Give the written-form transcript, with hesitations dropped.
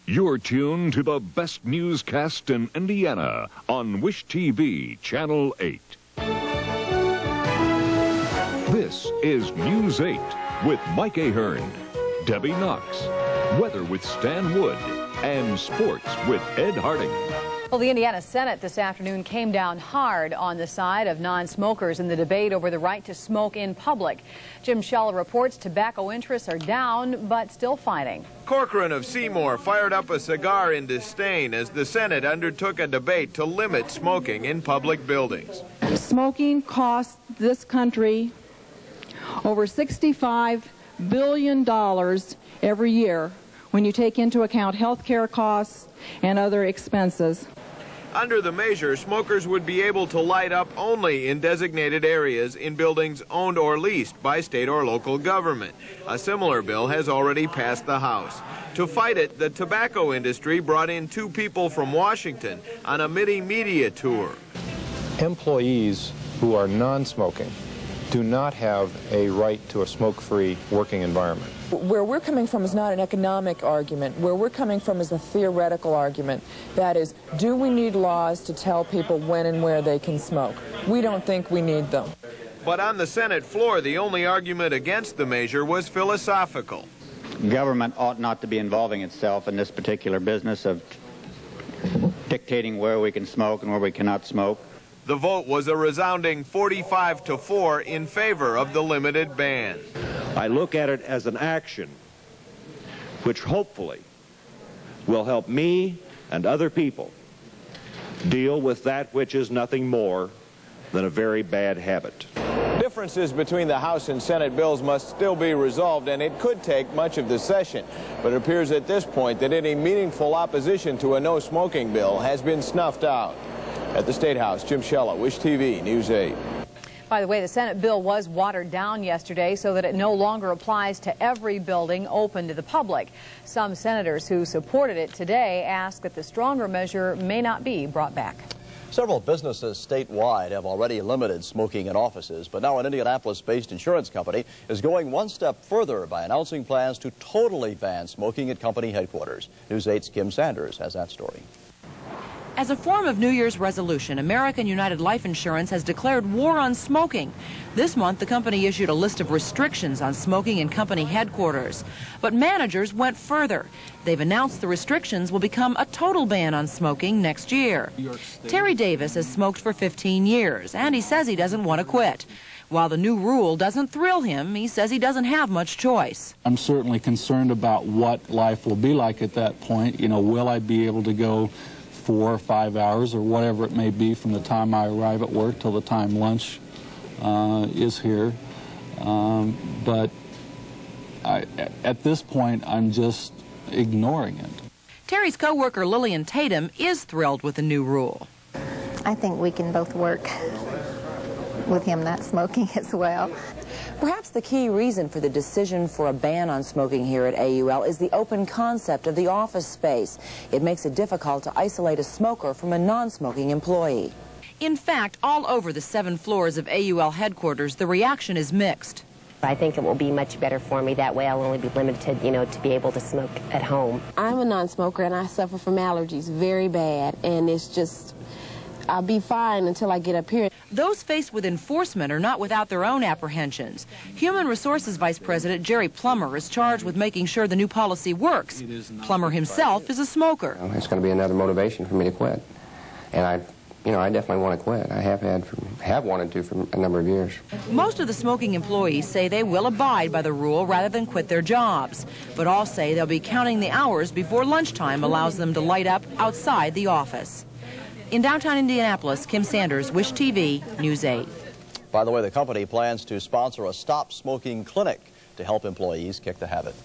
You're tuned to the best newscast in Indiana on Wish TV, Channel 8. This is News 8 with Mike Ahern, Debbie Knox, weather with Stan Wood, and sports with Ed Harding. Well, the Indiana Senate this afternoon came down hard on the side of non-smokers in the debate over the right to smoke in public. Jim Shella reports tobacco interests are down, but still fighting. Corcoran of Seymour fired up a cigar in disdain as the Senate undertook a debate to limit smoking in public buildings. Smoking costs this country over $65 billion every year when you take into account health care costs and other expenses. Under the measure, smokers would be able to light up only in designated areas in buildings owned or leased by state or local government. A similar bill has already passed the House. To fight it, the tobacco industry brought in two people from Washington on a midi-media tour. Employees who are non-smoking do not have a right to a smoke-free working environment. Where we're coming from is not an economic argument. Where we're coming from is a theoretical argument. That is, do we need laws to tell people when and where they can smoke? We don't think we need them. But on the Senate floor, the only argument against the measure was philosophical. Government ought not to be involving itself in this particular business of dictating where we can smoke and where we cannot smoke. The vote was a resounding 45-4 in favor of the limited ban. I look at it as an action which hopefully will help me and other people deal with that which is nothing more than a very bad habit. Differences between the House and Senate bills must still be resolved, and it could take much of the session. But it appears at this point that any meaningful opposition to a no-smoking bill has been snuffed out. At the State House, Jim Shella, Wish TV, News 8. By the way, the Senate bill was watered down yesterday so that it no longer applies to every building open to the public. Some senators who supported it today ask that the stronger measure may not be brought back. Several businesses statewide have already limited smoking in offices, but now an Indianapolis-based insurance company is going one step further by announcing plans to totally ban smoking at company headquarters. News 8's Kim Sanders has that story. As a form of New Year's resolution, American United Life Insurance has declared war on smoking. This month, the company issued a list of restrictions on smoking in company headquarters. But managers went further. They've announced the restrictions will become a total ban on smoking next year. Terry Davis has smoked for 15 years, and he says he doesn't want to quit. While the new rule doesn't thrill him, he says he doesn't have much choice. I'm certainly concerned about what life will be like at that point. You know, will I be able to go 4 or 5 hours or whatever it may be from the time I arrive at work till the time lunch is here. But at this point, I'm just ignoring it. Terry's co-worker Lillian Tatum is thrilled with the new rule. I think we can both work with him not smoking as well. Perhaps the key reason for the decision for a ban on smoking here at AUL is the open concept of the office space. It makes it difficult to isolate a smoker from a non-smoking employee. In fact, all over the 7 floors of AUL headquarters, the reaction is mixed. I think it will be much better for me. That way I'll only be limited, to be able to smoke at home. I'm a non-smoker and I suffer from allergies very bad, and it's just, I'll be fine until I get up here. Those faced with enforcement are not without their own apprehensions. Human Resources Vice President Jerry Plummer is charged with making sure the new policy works. Plummer himself is a smoker. It's going to be another motivation for me to quit. And I definitely want to quit. I have wanted to for a number of years. Most of the smoking employees say they will abide by the rule rather than quit their jobs. But all say they'll be counting the hours before lunchtime allows them to light up outside the office. In downtown Indianapolis, Kim Sanders, Wish TV, News 8. By the way, the company plans to sponsor a stop smoking clinic to help employees kick the habit.